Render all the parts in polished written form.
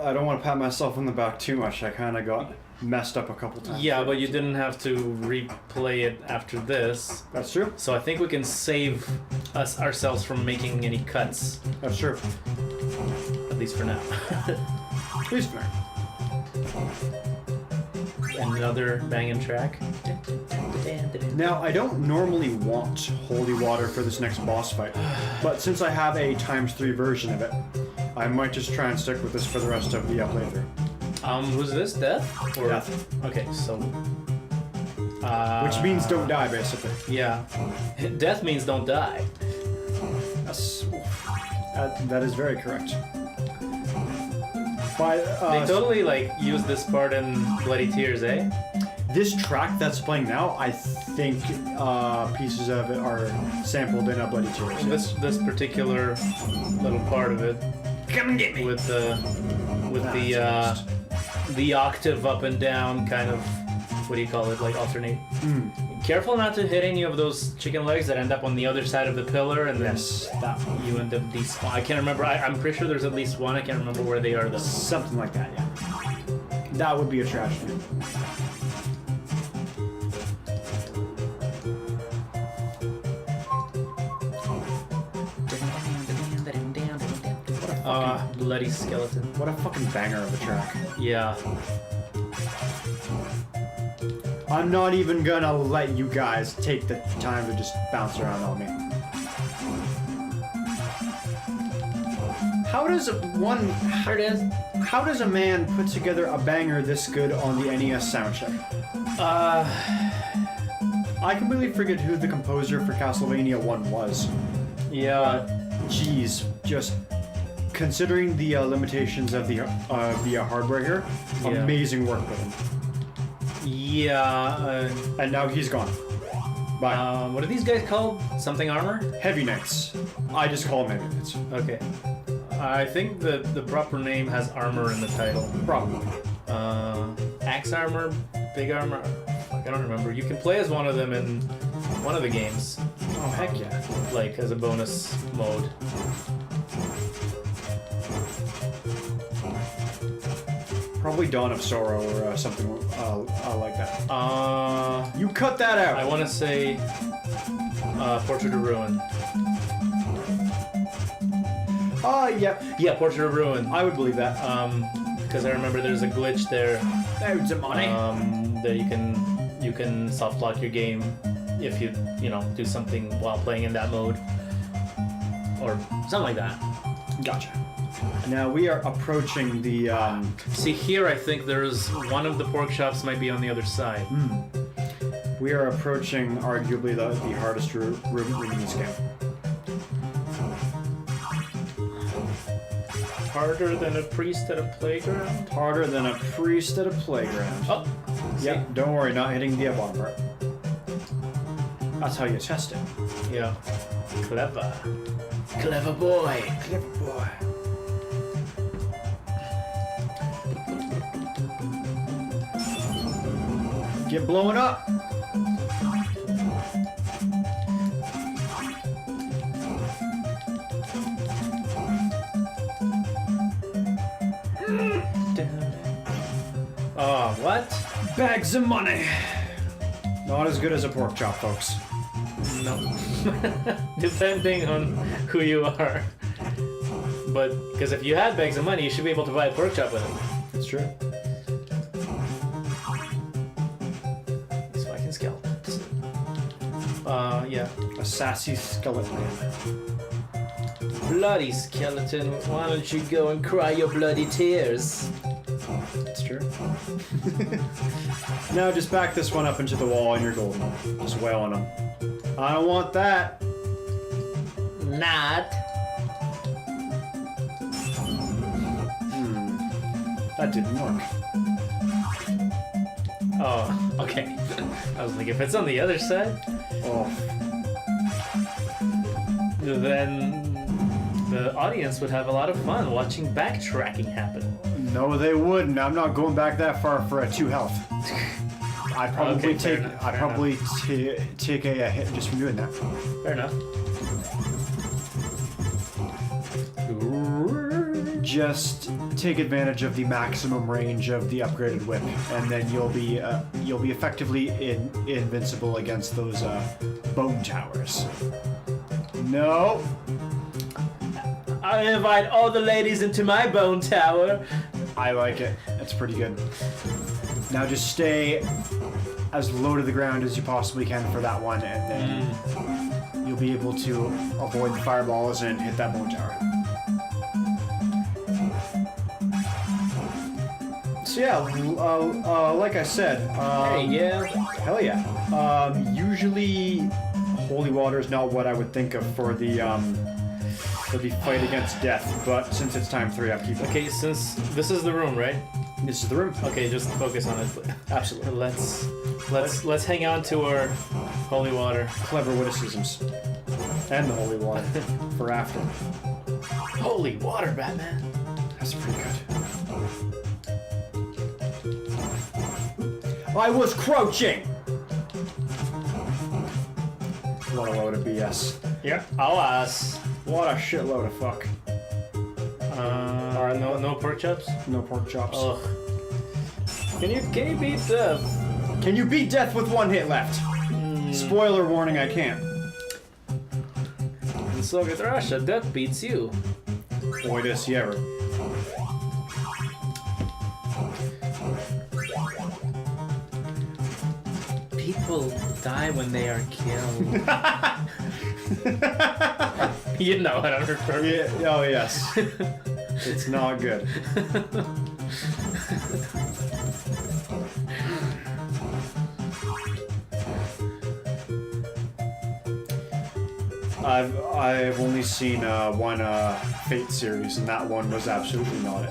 I don't want to pat myself on the back too much. I kind of got messed up a couple times. Yeah, but you didn't have to replay it after this. That's true. So I think we can save ourselves from making any cuts. That's true. At least for now. At least for now. Another banging track. Now, I don't normally want holy water for this next boss fight, but since I have a ×3 version of it, I might just try and stick with this for the rest of the playthrough. Who's this? Death? Or... Death. Okay, so... which means don't die, basically. Yeah. Death means don't die. That's... that is very correct. They totally, like, use this part in Bloody Tears, eh? This track that's playing now, I think pieces of it are sampled in a Bloody Tears. This particular little part of it. Come and get me! With the octave up and down kind of, what do you call it, like alternate. Careful not to hit any of those chicken legs that end up on the other side of the pillar, and then you end up despawn. I can't remember. I'm pretty sure there's at least one. I can't remember where they are though. Something like that, yeah. That would be a tragedy. Bloody skeleton. What a fucking banger of a track. Yeah. I'm not even gonna let you guys take the time to just bounce around on me. How does one... There it is. How does a man put together a banger this good on the NES soundtrack? I completely forget who the composer for Castlevania 1 was. Yeah. Jeez, just... Considering the limitations of the hardware here, amazing work with him. Yeah. And now he's gone. Bye. What are these guys called? Something armor? Heavy Knights. I just call them Heavy Knights. Okay. I think the proper name has armor in the title. Probably. Axe armor? Big armor? Fuck, I don't remember. You can play as one of them in one of the games. Oh, heck yeah. Like, as a bonus mode. Probably Dawn of Sorrow or something like that. You cut that out! I want to say Portrait of Ruin. Yeah. Yeah, Portrait of Ruin. I would believe that. Because I remember there's a glitch there. Loads of money. That you can soft lock your game if you do something while playing in that mode. Or something like that. Gotcha. Now we are approaching the... See, here I think there's one of the pork chops might be on the other side. We are approaching arguably the hardest room in this game. Harder than a priest at a playground? Harder than a priest at a playground. Oh! Yep, don't worry, not hitting the bottom part. That's how you test it. Yeah. Clever. Clever boy. Clever boy. Get blowing up! Oh, what? Bags of money! Not as good as a pork chop, folks. No. Depending on who you are. But, because if you had bags of money, you should be able to buy a pork chop with it. That's true. These fucking skeletons. Yeah. A sassy skeleton. Bloody skeleton, why don't you go and cry your bloody tears? That's true. Now just back this one up into the wall and you're golden. Just wail on them. I don't want that. Not. That didn't work. Oh, okay. I was like, if it's on the other side, then the audience would have a lot of fun watching backtracking happen. No, they wouldn't. I'm not going back that far for a 2 health. I probably Okay, take fair enough, I fair probably take a hit just from doing that. Fair enough. Just take advantage of the maximum range of the upgraded whip, and then you'll be effectively invincible against those bone towers. No. I invite all the ladies into my bone tower. I like it. That's pretty good. Now just stay as low to the ground as you possibly can for that one, and then you'll be able to avoid the fireballs and hit that bone tower. So yeah, like I said, Hey, yeah. hell yeah. Usually, holy water is not what I would think of for the fight against death, but since it's time 3, I'll keep it. Okay, since this is the room, right? This is the room. Okay, just focus on it. Absolutely. Let's hang on to our holy water. Clever witticisms. And the holy water for after. Holy water, Batman. That's pretty good. I was crouching! What a load of BS. Yeah. Alas. What a shitload of fuck. No pork chops? No pork chops. Ugh. Can you beat death? Can you beat death with 1 hit left? Spoiler warning, I can't. In Soviet Russia, death beats you. Boy, does he ever. People die when they are killed. You know what I'm referring to. Yeah, oh yes. It's not good. I've only seen one Fate series, and that one was absolutely not it.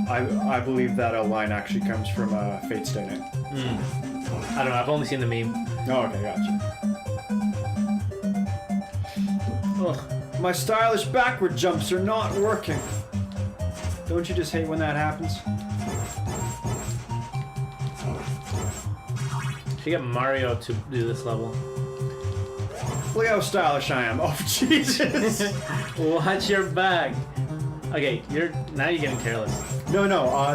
I believe that line actually comes from Fate Stay Night. I don't know, I've only seen the meme. Oh, okay, gotcha. Ugh. My stylish backward jumps are not working. Don't you just hate when that happens? Should get Mario to do this level. Look how stylish I am. Oh, Jesus. Watch your back. Okay, now you're getting careless. No.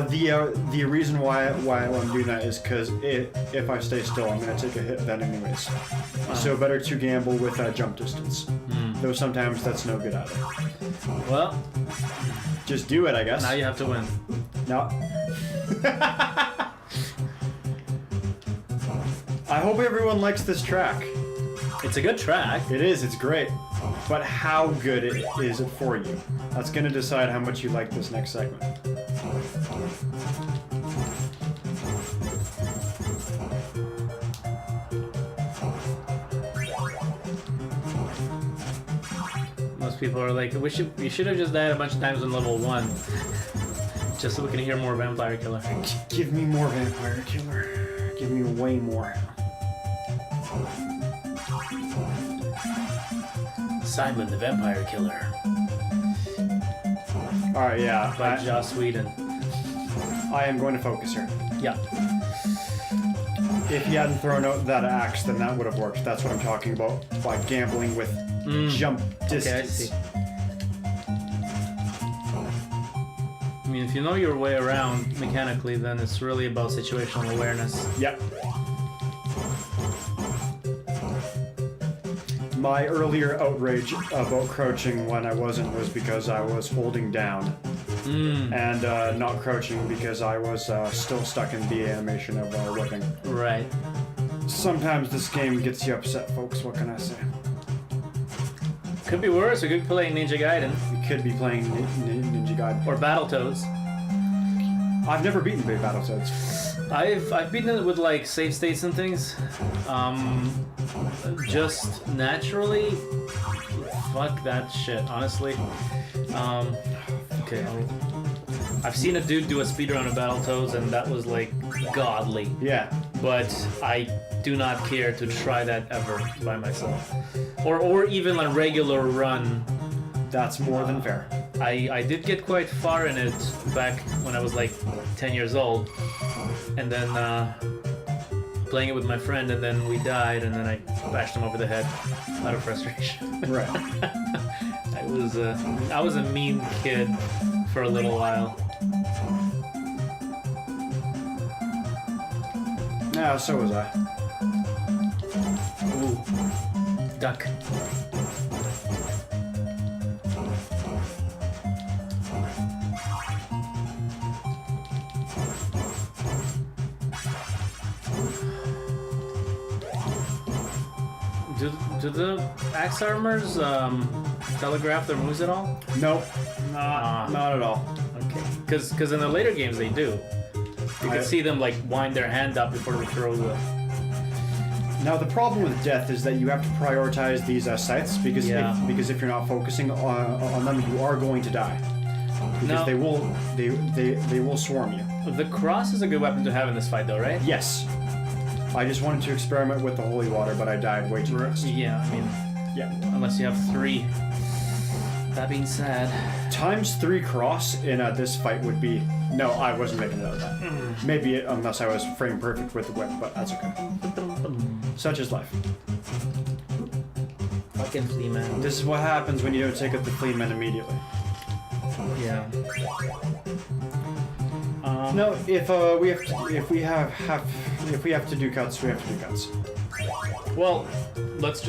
The reason why I'm doing that is because if I stay still, I'm gonna take a hit then anyways. So better to gamble with jump distance. Though sometimes that's no good either. Well, just do it, I guess. now you have to win. No. I hope everyone likes this track. It's a good track. It is. It's great. But how good is it for you? That's gonna decide how much you like this next segment. Most people are like, you should have just died a bunch of times on level 1. Just so we can hear more Vampire Killer. Give me more Vampire Killer. Give me way more. Simon the Vampire Killer. Alright, yeah. By Joss Whedon. I am going to focus here. Yeah. If he hadn't thrown out that axe, then that would have worked. That's what I'm talking about by gambling with jump distance. Okay, I see. I mean, if you know your way around mechanically, then it's really about situational awareness. Yep. My earlier outrage about crouching when I wasn't was because I was holding down. And not crouching because I was still stuck in the animation of whipping. Right. Sometimes this game gets you upset, folks. What can I say? Could be worse. We could be playing Ninja Gaiden. You could be playing Ninja Gaiden. Or Battletoads. I've never beaten Big Battletoads. I've beaten it with like save states and things. Just naturally. Fuck that shit, honestly. Okay. I've seen a dude do a speedrun of Battletoads and that was like godly. Yeah. But I do not care to try that ever by myself. Or even a regular run. That's more than fair. I did get quite far in it back when I was like 10 years old. and then playing it with my friend, and then we died, and then I bashed him over the head out of frustration. Right. I was a mean kid for a little while. Yeah, so was I. Ooh, duck. Do the axe armors telegraph their moves at all? Nope, not at all. Okay, because in the later games they do. You can see them like wind their hand up before they throw the. Now the problem with death is that you have to prioritize these scythes because if you're not focusing on them, you are going to die. Because they will swarm you. The cross is a good weapon to have in this fight, though, right? Yes. I just wanted to experiment with the holy water, but I died way too fast. Yeah, I mean, unless you have 3. That being said, ×3 cross in this fight would be. No, I wasn't making it out of that. Maybe unless I was frame perfect with the whip, but that's okay. Such is life. Fucking flea man. This is what happens when you don't take out the flea men immediately. Yeah. No, if we have to do cuts, we have to do cuts. Well, let's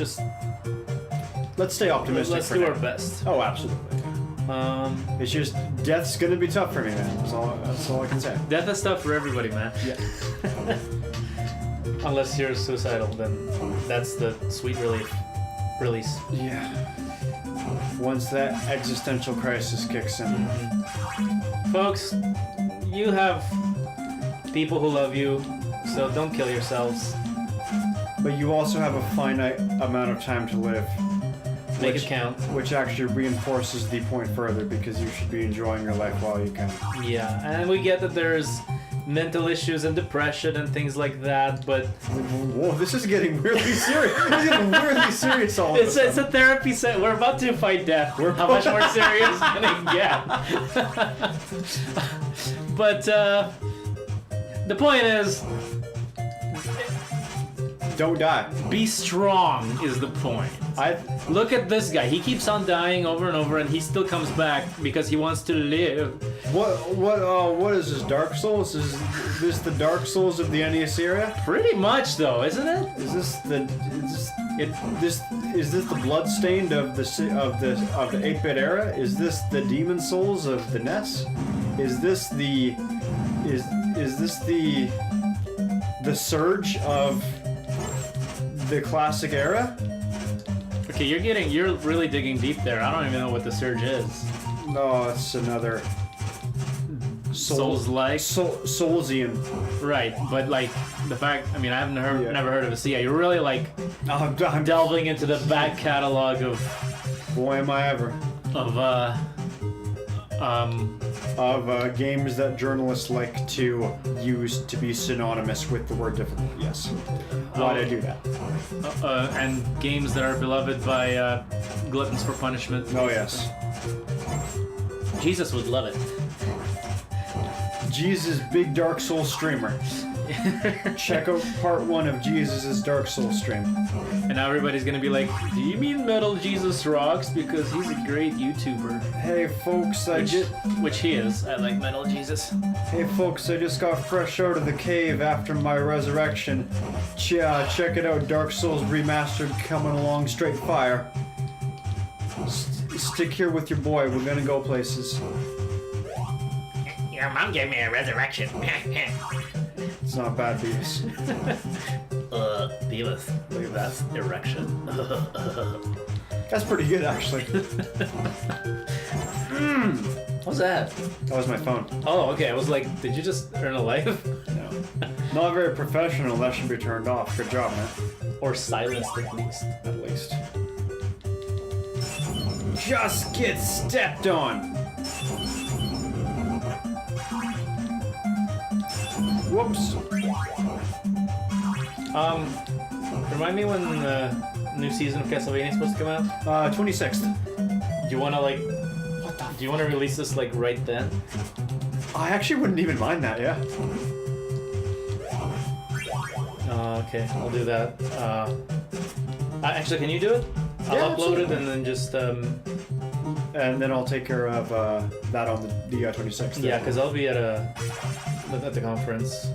stay optimistic. Let's do our best. Oh, absolutely. It's just death's gonna be tough for me, man. That's all I can say. Death is tough for everybody, man. Yeah. Unless you're suicidal, then that's the sweet release. Yeah. Once that existential crisis kicks in. Mm-hmm. Folks, you have people who love you, so don't kill yourselves. But you also have a finite amount of time to live. Make it count. Which actually reinforces the point further because you should be enjoying your life while you can. Yeah, and we get that there's mental issues and depression and things like that, but whoa, this is getting weirdly serious. This is getting weirdly serious all of it's a therapy set. We're about to fight death. How much more serious can it get? But the point is, don't die. Be strong is the point. Look at this guy. He keeps on dying over and over, and he still comes back because he wants to live. What is this? Dark Souls? Is this the Dark Souls of the NES era? Pretty much, though, isn't it? Is this the Bloodstained of the 8-bit era? Is this the Demon Souls of the NES? Is this the Surge of the classic era? Okay, you're really digging deep there. I don't even know what the Surge is. No, it's another Souls-like? Soulsian. Right, but like the fact, I mean, I've never heard of a CI. You're really like I'm delving into the back catalog of. Boy, am I ever. Of games that journalists like to use to be synonymous with the word difficult. Yes. Why'd I do that? And games that are beloved by gluttons for punishment. Oh yes. Jesus would love it. Jesus, big Dark Souls streamer. Check out part 1 of Jesus' Dark Souls stream. And now everybody's gonna be like, do you mean Metal Jesus Rocks? Because he's a great YouTuber. Hey folks, which he is. I like Metal Jesus. Hey folks, I just got fresh out of the cave after my resurrection. Check it out, Dark Souls Remastered coming along straight fire. Stick here with your boy, we're gonna go places. Your mom gave me a resurrection. It's not bad, Beavis. Beavis. Look at that erection. That's pretty good, actually. What's that? That was my phone. Oh, okay. I was like, did you just earn a life? No. Not very professional, that should be turned off. Good job, man. Or silenced, at least. At least. Just get stepped on! Whoops. Remind me when the new season of Castlevania is supposed to come out? 26th. Do you wanna like... Do you wanna release this like right then? I actually wouldn't even mind that, yeah. Okay, I'll do that. Actually, can you do it? I'll Yeah, upload it absolutely. and then just And then I'll take care of that on the 26th. yeah, because I'll be at the conference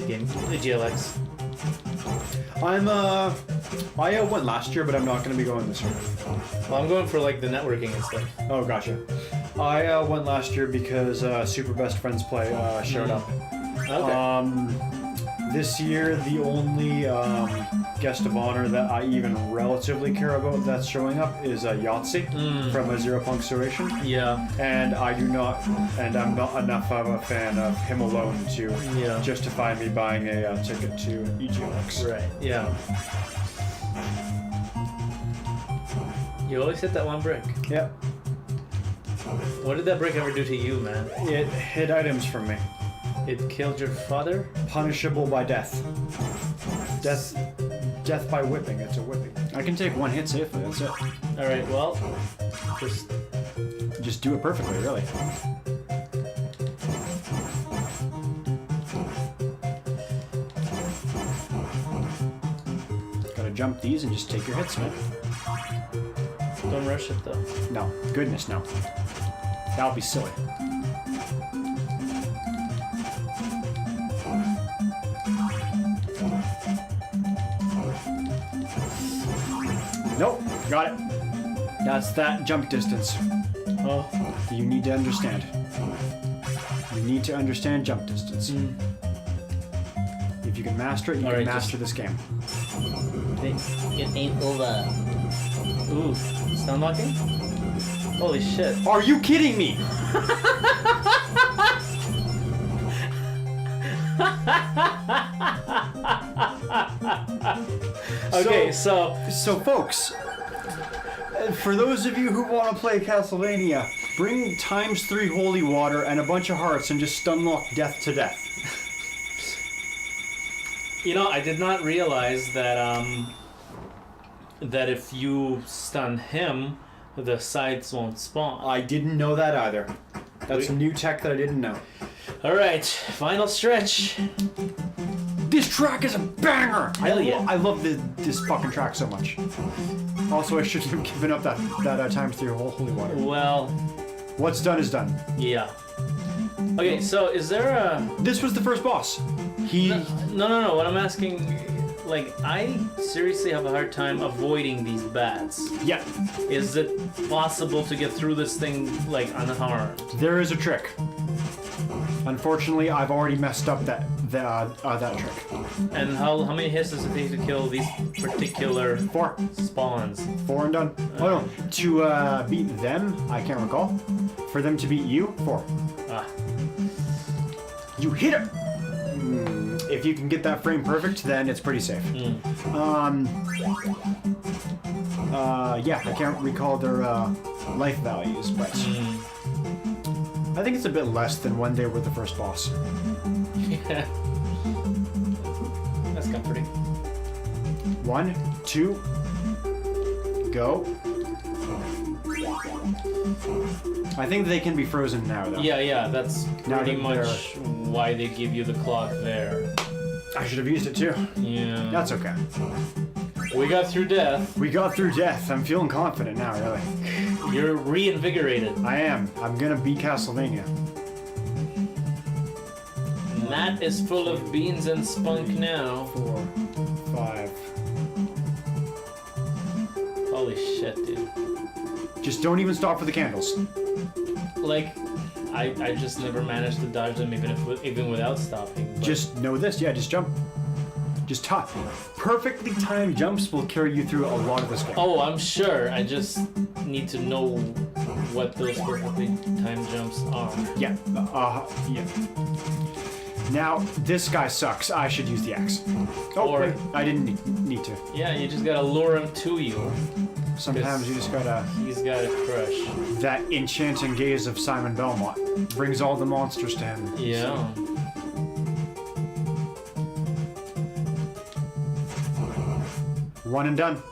game, the GLX. I went last year, but I'm not going to be going this year. Well, I'm going for like the networking and stuff. Oh, gotcha. I went last year because Super Best Friends Play showed up. Okay. This year, the only guest of honor that I even relatively care about that's showing up is Yahtzee from A Zero Punctuation. Yeah. And I'm not enough of a fan of him alone to justify me buying a ticket to EGLX. Right. Yeah. You always hit that one brick. Yep. What did that brick ever do to you, man? It hid items from me. It killed your father? Punishable by death. Death by whipping. It's a whipping. I can take one hit safely. That's it. All right. Well, Just do it perfectly, really. Gotta jump these and just take your hits, man. don't rush it though. No, goodness, no. That would be silly. Nope, got it. That's that jump distance. Oh. You need to understand. You need to understand jump distance. If you can master it, you can master this game. It ain't over. Ooh, stun locking? Holy shit. Are you kidding me? Okay, so folks, for those of you who want to play Castlevania, bring ×3 holy water and a bunch of hearts and just stun lock death to death. you know, I did not realize that that if you stun him, the sides won't spawn. I didn't know that either. That's new tech that I didn't know. All right, final stretch. This track is a banger! Hell yeah. I love this fucking track so much. Also, I shouldn't have given up that ×3 holy water. Well, What's done is done. yeah. Okay, so is there a... This was the first boss. No. What I'm asking, like, I seriously have a hard time avoiding these bats. Yeah, Is it possible to get through this thing, like, unharmed? there is a trick. Unfortunately, I've already messed up that trick. And how many hits does it take to kill these particular 4. spawns? 4 and done. Oh no, to beat them, I can't recall. For them to beat you, 4. Ah. You hit it! If you can get that frame perfect, then it's pretty safe. Yeah, I can't recall their life values, but I think it's a bit less than when they were the first boss. Yeah. That's comforting. 1, 2, go. I think they can be frozen now, though. Yeah, that's Now pretty that much why they give you the clock there. I should have used it too. Yeah. That's okay. We got through death. We got through death. I'm feeling confident now, really. You're reinvigorated. I am. I'm gonna beat Castlevania. Matt is full of beans and spunk now. 4, 5. Holy shit, dude. Just don't even stop for the candles. Like, I just never managed to dodge them even without stopping. But Just know this. Yeah, just jump. Just top. Perfectly timed jumps will carry you through a lot of this game. Oh, I'm sure. I just need to know what those perfectly timed jumps are. Yeah. Yeah. Now, this guy sucks. I should use the axe. Oh, Or- wait. I didn't need to. Yeah, you just gotta lure him to you. Sometimes you just gotta... He's got a crush. That enchanting gaze of Simon Belmont brings all the monsters to him. Yeah. One and done.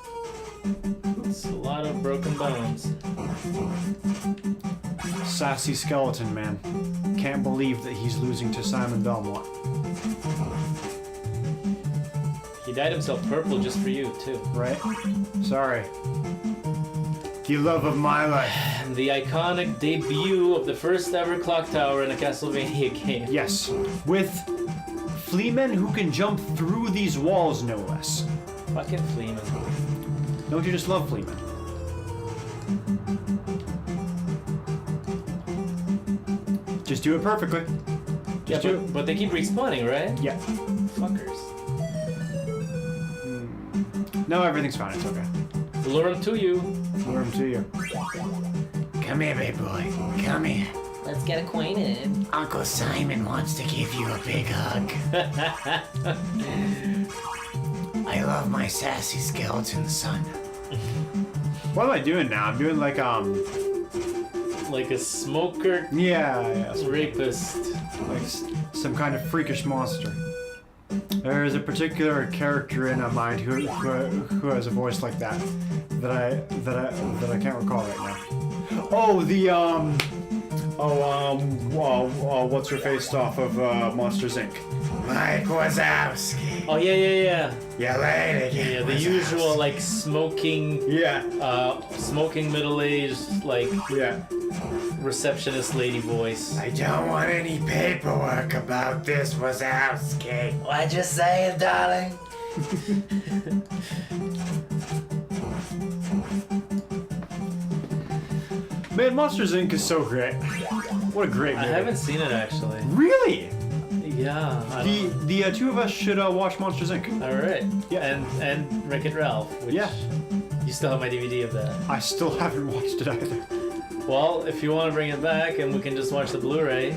It's a lot of broken bones. Sassy skeleton man. Can't believe that he's losing to Simon Belmont. He dyed himself purple just for you, too. Right? Sorry. The love of my life. The iconic debut of the first ever clock tower in a Castlevania game. Yes. With fleamen who can jump through these walls, no less. Fucking Fleeman. Don't you just love fleamen? Just do it perfectly. Yeah, but they keep respawning, right? Yeah. Fuckers. No, everything's fine. It's okay. Lure them to you. Lure him to you. Come here, big boy. Come here. Let's get acquainted. Uncle Simon wants to give you a big hug. I love my sassy skeleton son. What am I doing now? I'm doing like Like a smoker yeah, rapist. like some kind of freakish monster. There's a particular character in mind who has a voice like that I can't recall right now. Oh, what's her face off of Monsters Inc. Mike Wazowski. Oh yeah. Yeah, lady. Yeah, the usual like smoking, smoking middle-aged like Yeah. receptionist lady voice. I don't want any paperwork about this, Wazowski. What'd you say, darling? Man, Monsters Inc. is so great. What a great movie. I haven't seen it actually. Really? Yeah. The two of us should watch Monsters Inc. All right. Yeah. And Wreck-It Ralph. Which Yeah. You still have my DVD of that. I still haven't watched it either. Well, if you want to bring it back and we can just watch the Blu-ray,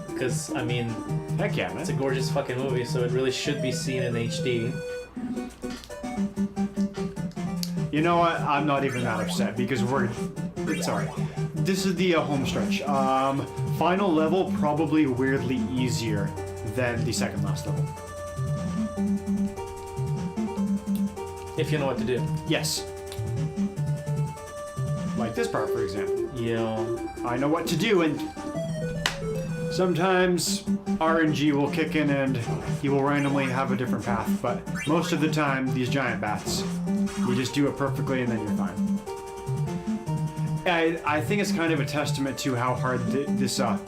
because I mean, Heck yeah, man. it's a gorgeous fucking movie, so it really should be seen in HD. You know what? I'm not even that upset because it's alright. This is the home stretch. Final level probably weirdly easier than the second last level. If you know what to do. Yes. Like this part, for example. Yeah. I know what to do, and sometimes RNG will kick in and he will randomly have a different path, but most of the time, these giant bats, you just do it perfectly and then you're fine. I think it's kind of a testament to how hard this I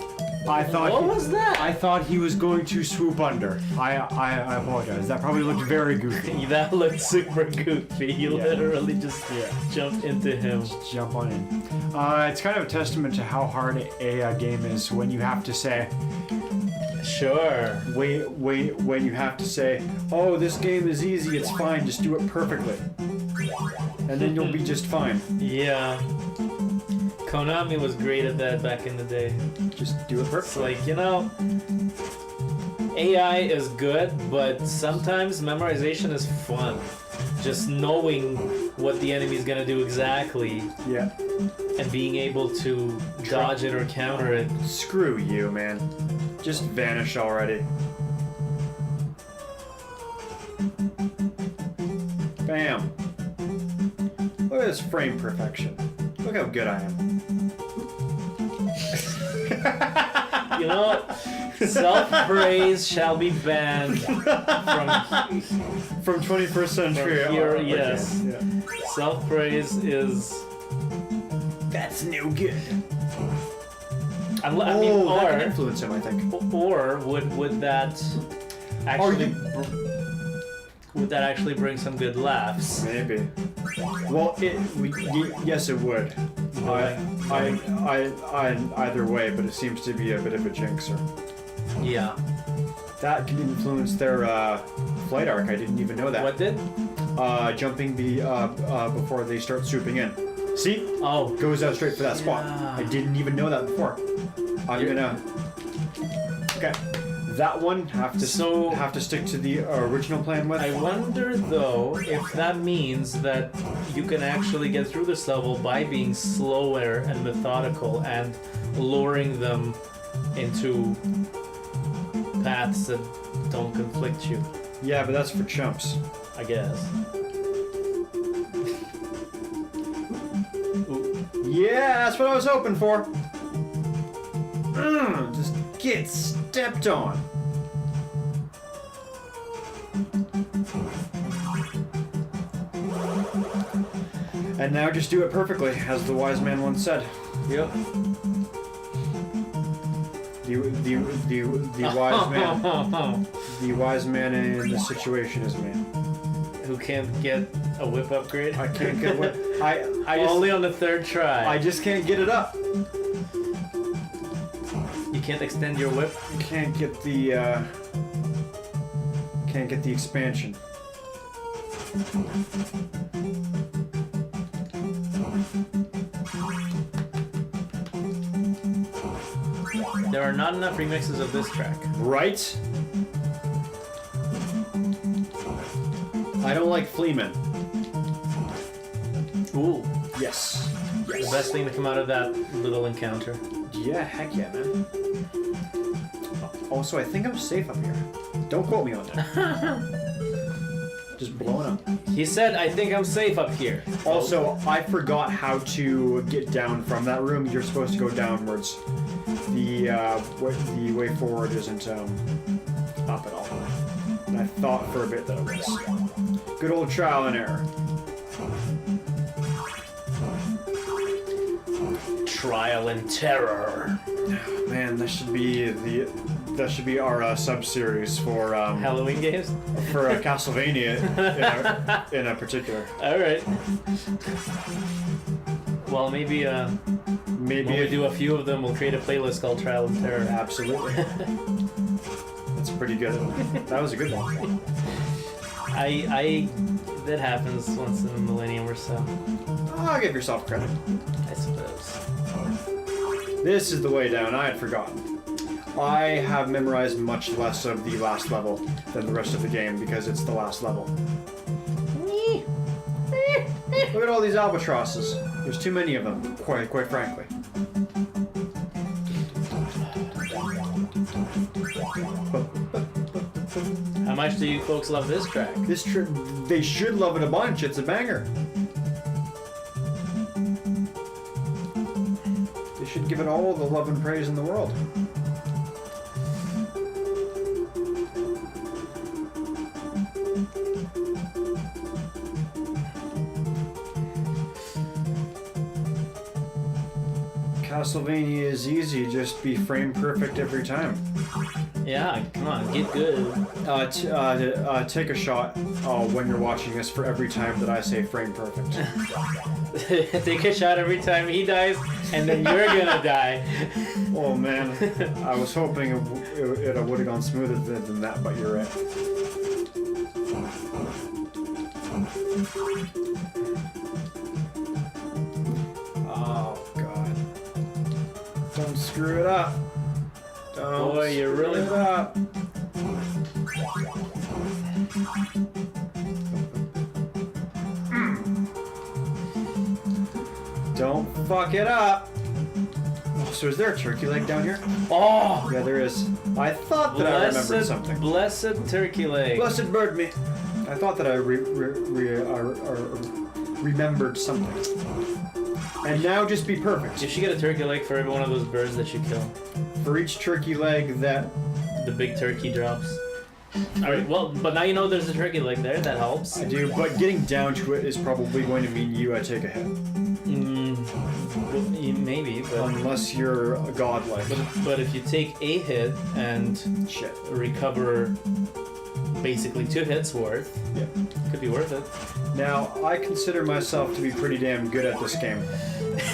thought. What was that? I thought he was going to swoop under. I apologize. That probably looked very goofy. That looked super goofy. You Yeah. literally just jumped into him. Jump on in. It's kind of a testament to how hard a game is when you have to say, Sure. when you have to say, oh, this game is easy, it's fine, just do it perfectly. And then you'll be just fine. Yeah. Konami was great at that back in the day. Just do it It's perfectly. like, AI is good, but sometimes memorization is fun. Just knowing what the enemy's gonna do exactly Yeah. and being able to dodge it or counter it. Screw you, man. Just vanish already. Bam. Look at this frame perfection. Look how good I am. You know, self-praise shall be banned from From 21st century. From here, okay. yes. Yeah. self-praise is. That's no good. I mean, that can or influence him, I think. would that actually would that actually bring some good laughs? Maybe. Well, yes, it would. Either way, but it seems to be a bit of a jinxer. Yeah. That can influence their flight arc. I didn't even know that. What did? Jumping before they start swooping in. See? Oh. Goes out straight for that spot. Yeah. I didn't even know that before. I'm gonna. Okay. That one have to stick to the original plan with. I wonder though if that means that you can actually get through this level by being slower and methodical and luring them into paths that don't conflict you, Yeah, but that's for chumps. I guess. Yeah, that's what I was hoping for. Just get stepped on. And now just do it perfectly, as the wise man once said. Yep. The wise man. The wise man in the situation is me. Who can't get a whip upgrade? I can't get what I just, Only on the third try. I just can't get it up. You can't extend your whip? Can't get the expansion. There are not enough remixes of this track. Right? I don't like Fleeman. Ooh. Yes. The best thing to come out of that little encounter. Yeah, heck yeah, man. Also, I think I'm safe up here. Don't quote me on that. Just blowing up. He said, I think I'm safe up here. Also, I forgot how to get down from that room. You're supposed to go downwards. The way forward isn't up at all. And I thought for a bit that it was. Good old trial and error. Trial and terror. Man, that should be our sub-series for Halloween games? for Castlevania in a particular. Alright. Well, maybe when we do a few of them, we'll create a playlist called Trial and Terror. Absolutely. That's pretty good. That was a good one. That happens once in a millennium or so. I'll give yourself credit. I suppose. This is the way down. I had forgotten. I have memorized much less of the last level than the rest of the game because it's the last level. Look at all these albatrosses. There's too many of them, quite frankly. How much do you folks love this track? They should love it a bunch. It's a banger. They should give it all the love and praise in the world. Castlevania is easy, just be frame perfect every time. Yeah, come on, get good. Take a shot when you're watching this for every time that I say frame perfect. Take a shot every time he dies, and then you're gonna die. Oh man, I was hoping it would have gone smoother than that, but you're right. Oh god. Don't screw it up. Don't Boy, you're really screw it up. Don't fuck it up. Oh, so is there a turkey leg down here? Oh, Yeah, there is. I thought that I remembered something. Blessed turkey leg. Blessed bird me. I thought that I remembered something. And now just be perfect. You should get a turkey leg for every one of those birds that you kill. For each turkey leg that... The big turkey drops. Alright, well, but now you know there's a turkey leg there, that helps. I do, but getting down to it is probably going to mean you take a hit. Maybe, but... Unless you're a godlike. But if you take a hit and Shit. recover basically 2 hits worth, Yeah. could be worth it. Now, I consider myself to be pretty damn good at this game.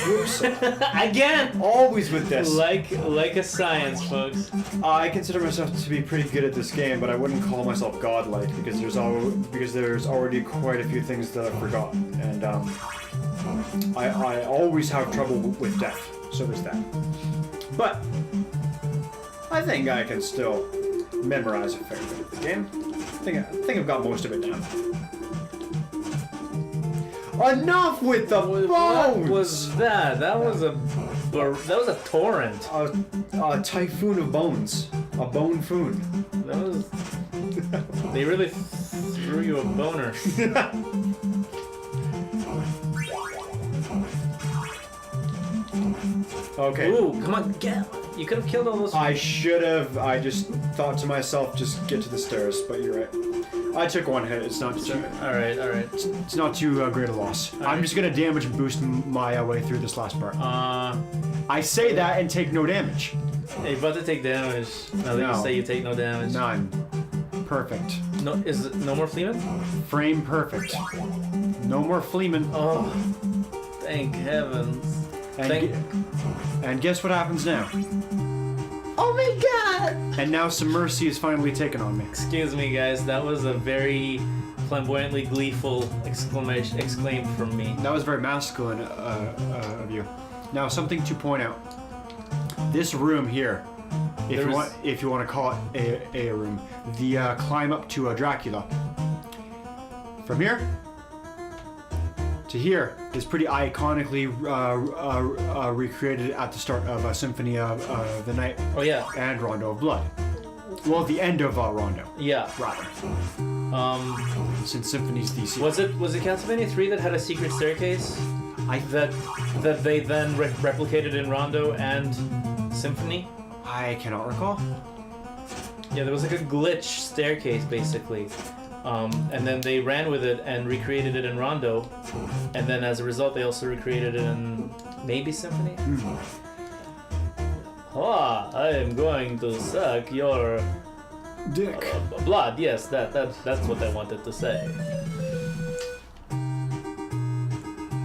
Whoops. Again! Always with this. Like a science, folks. I consider myself to be pretty good at this game, but I wouldn't call myself godlike because there's already quite a few things that I've forgotten, and I always have trouble with death. So there's that. But I think I can still memorize a fair bit of the game. I think I've got most of it down. Enough with the bones! What was that? That was a torrent. A typhoon of bones. A bone-foon. That was. They really threw you a boner. Okay. Ooh, come on, get! You could have killed all those. I should have. I just thought to myself, just get to the stairs, but you're right. I took one hit. It's not too. All right. It's not too great a loss. I'm just gonna damage boost my way through this last part. I say that and take no damage. You're about to take damage. Now that you say you take no damage. None. Perfect. No, is it no more Fleeman? Frame perfect. No more Fleeman. Oh, thank heavens. And guess what happens now? Oh my god! And now some mercy is finally taken on me. Excuse me, guys. That was a very flamboyantly gleeful exclaim from me. That was very masculine of you. Now, something to point out. This room here, if you want to call it a room, the climb up to Dracula. From here to here is pretty iconically recreated at the start of Symphony of the Night. Oh yeah. And Rondo of Blood. Well, the end of Rondo. Yeah. Rather. Since Symphony's DC. Was it Castlevania 3 that had a secret staircase? That they then replicated in Rondo and Symphony? I cannot recall. Yeah, there was like a glitch staircase basically. And then they ran with it and recreated it in Rondo. And then as a result, they also recreated it in maybe Symphony? I am going to suck your dick. Blood, yes, that's what I wanted to say.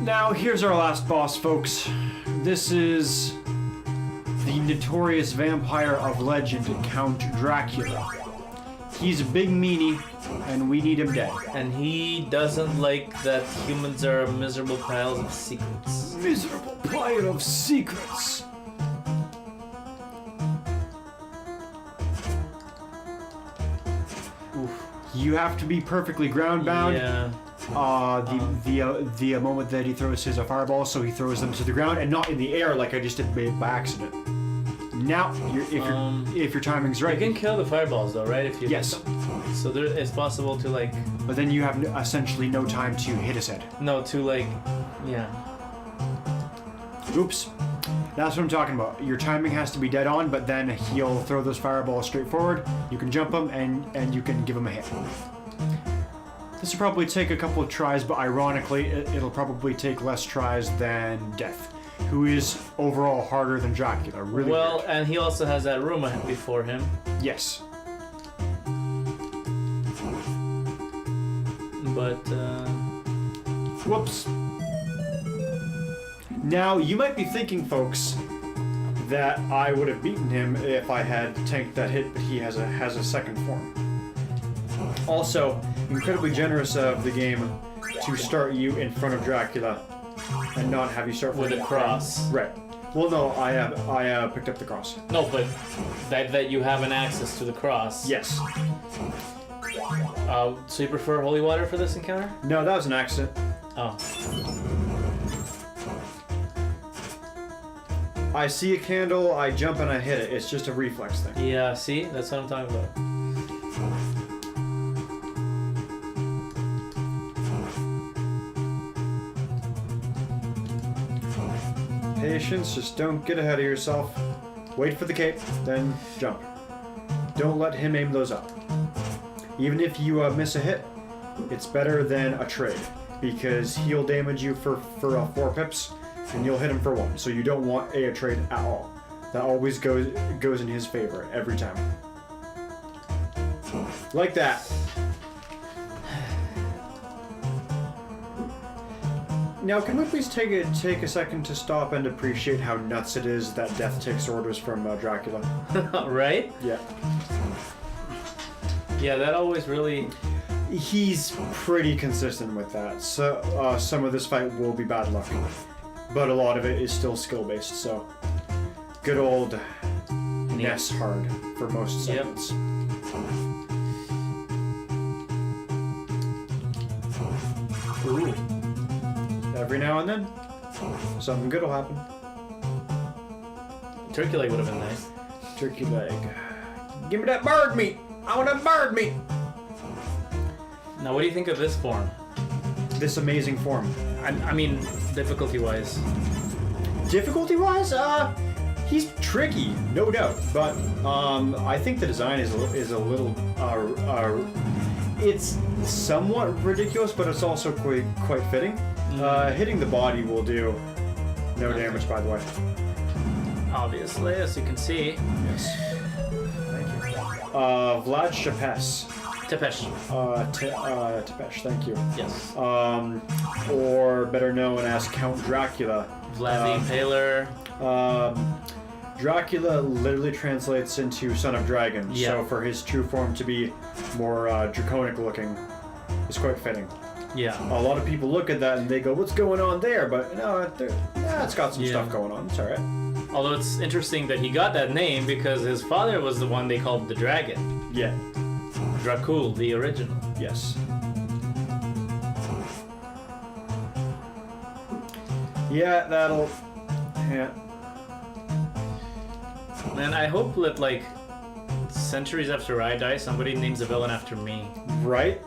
Now, here's our last boss, folks. This is the notorious vampire of legend, Count Dracula. He's a big meanie, and we need him dead. And he doesn't like that humans are miserable piles of secrets. Miserable pile of secrets. Oof. You have to be perfectly ground bound. Yeah. The moment that he throws his fireball, so he throws them to the ground and not in the air like I just did by accident. Now, if your timing's right, you can kill the fireballs though, right? If you yes. hit them. So it's possible to like. But then you have essentially no time to hit his head. No, to like, yeah. Oops. That's what I'm talking about. Your timing has to be dead on, but then he'll throw those fireballs straight forward. You can jump him and you can give him a hit. This will probably take a couple of tries, but ironically, it'll probably take less tries than Death, who is overall harder than Dracula. Really. Well, weird. and he also has that room before him. Yes. But Whoops. Now, you might be thinking, folks, that I would have beaten him if I had tanked that hit, but he has a second form. Also, incredibly generous of the game to start you in front of Dracula and not have you start with a cross. Right. Well, no, I picked up the cross. No, but that you have an access to the cross. Yes. So you prefer holy water for this encounter? No, that was an accident. Oh. I see a candle, I jump and I hit it. It's just a reflex thing. Yeah, see? That's what I'm talking about. Patience, just don't get ahead of yourself. Wait for the cape, then jump. Don't let him aim those up. Even if you miss a hit, it's better than a trade, because he'll damage you for 4 pips, and you'll hit him for 1. So you don't want a trade at all. That always goes in his favor every time. Like that. Now, can we please take a second to stop and appreciate how nuts it is that Death takes orders from Dracula? Right? Yeah. Yeah, that always really... He's pretty consistent with that. So some of this fight will be bad luck, but a lot of it is still skill-based, so... Good old Ness hard for most segments. Ooh. Every now and then, something good will happen. Turkey leg would have been nice. Turkey leg. Give me that bird meat! I want that bird meat! Now, what do you think of this form? This amazing form. I mean, difficulty-wise. Difficulty-wise, he's tricky, no doubt. But I think the design is a little. It's somewhat ridiculous, but it's also quite fitting. Hitting the body will do no damage, by the way. Obviously, as you can see. Yes. Thank you. Vlad Shapes. Tepesh. Tepesh, thank you. Yes. Or better known as Count Dracula. Vlad the Impaler. Dracula literally translates into Son of Dragon, so for his true form to be more draconic looking is quite fitting. Yeah. A lot of people look at that and they go, what's going on there? But no, it's got some stuff going on. It's alright. Although it's interesting that he got that name because his father was the one they called the dragon. Yeah. Dracula, the original. Yes. Yeah, that'll... Yeah. Man, I hope that, like, centuries after I die, somebody names a villain after me. Right?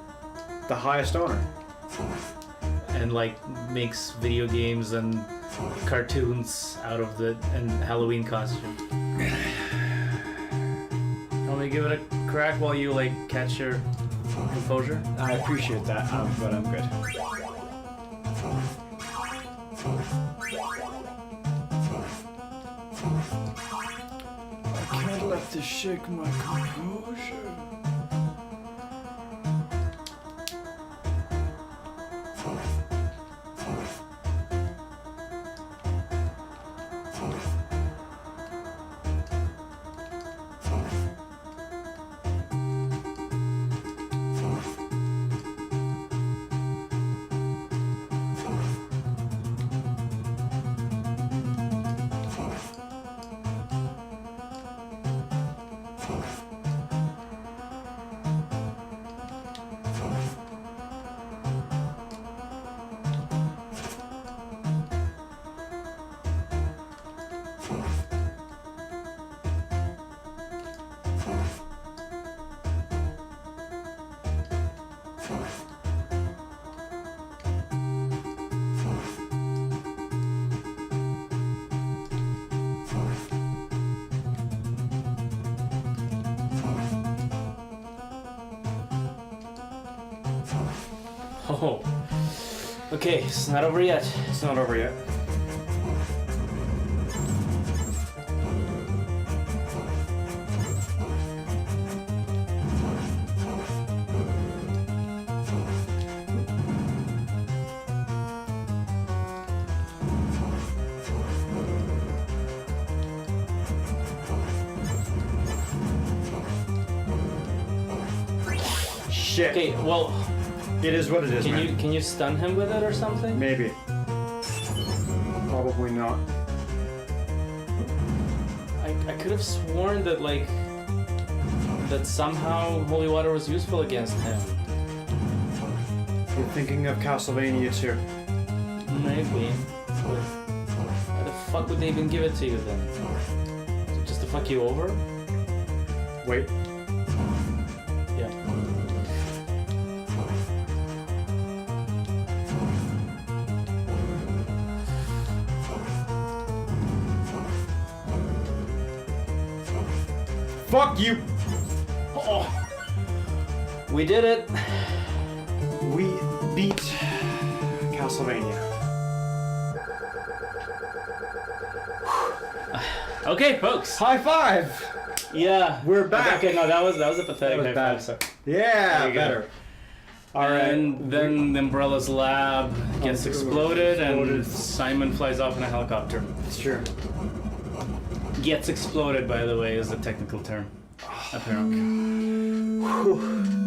The highest honor. And, like, makes video games and cartoons out of the... and Halloween costumes. Want me to give it a crack while you, like, catch your composure? I appreciate that, but I'm good. I can't let this shake my composure. Oh. Okay, it's not over yet. It's not over yet. Shit. Okay, well, It is what it is, man. can you stun him with it or something? Maybe. Probably not. I could have sworn that, like, that somehow holy water was useful against him. You're thinking of Castlevania too. Maybe. But why the fuck would they even give it to you then? Is it just to fuck you over? Wait. Yeah. Fuck you! Oh, we did it. We beat Castlevania. Okay, folks. High five! Yeah, We're back. Okay, no, that was a pathetic That was high bad. five, so. Yeah, There you go. better. Alright. And then the Umbrella's lab gets exploded, and Exploded. Simon flies off in a helicopter. It's true. Gets exploded, by the way, is the technical term. Apparently.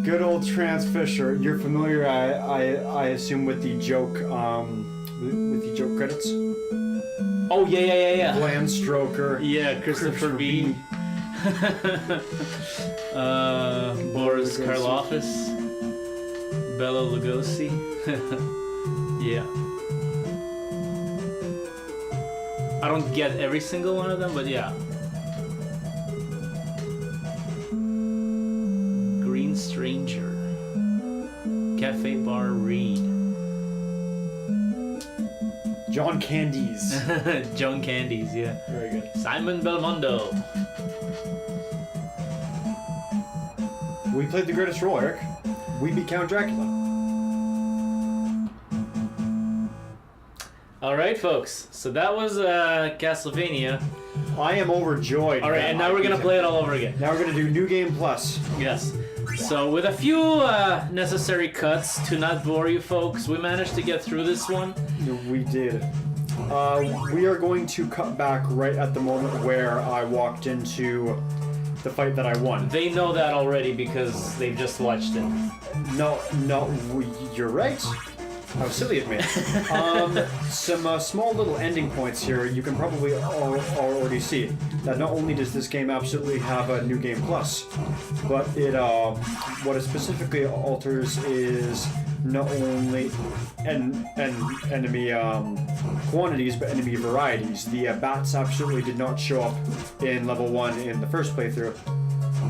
Good old Trans Fisher. You're familiar, I assume, with the joke, with the joke credits? Oh, yeah. Glenn Stroker. Yeah, Christopher B. Boris Lugosi. Karloffis. Bela Lugosi. Yeah. I don't get every single one of them, but yeah. Green Stranger. Cafe Bar Reed. John Candies. Joan Candies, yeah. Very good. Simon Belmondo. We played the greatest role, Eric. we beat Count Dracula. All right, folks. So that was Castlevania. I am overjoyed. All right, and now we're gonna play it all over again. Now we're gonna do New Game Plus. Yes. So with a few necessary cuts to not bore you folks, we managed to get through this one. We did. We are going to cut back right at the moment where I walked into the fight that I won. They know that already because they've just watched it. No, you're right. How silly of me. Some small little ending points here. You can probably already see that not only does this game absolutely have a New Game Plus, but it what it specifically alters is not only enemy quantities, but enemy varieties. The bats absolutely did not show up in level 1 in the first playthrough.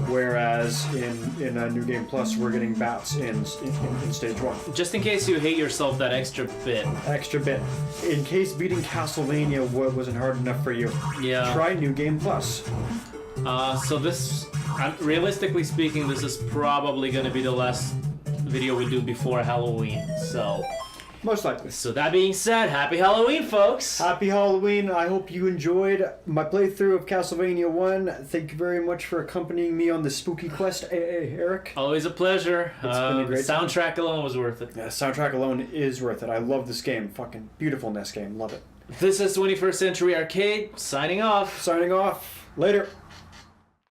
Whereas in New Game Plus, we're getting bats in stage 1. Just in case you hate yourself that extra bit. Extra bit. In case beating Castlevania wasn't hard enough for you, Yeah. try New Game Plus. So this, realistically speaking, this is probably going to be the last video we do before Halloween. Most likely. So that being said, happy Halloween, folks! Happy Halloween. I hope you enjoyed my playthrough of Castlevania 1. Thank you very much for accompanying me on this spooky quest, Eric. Always a pleasure. It's been a great the soundtrack alone was worth it. Yeah, soundtrack alone is worth it. I love this game. Fucking beautiful NES game. Love it. This is 21st Century Arcade, signing off. Signing off. Later.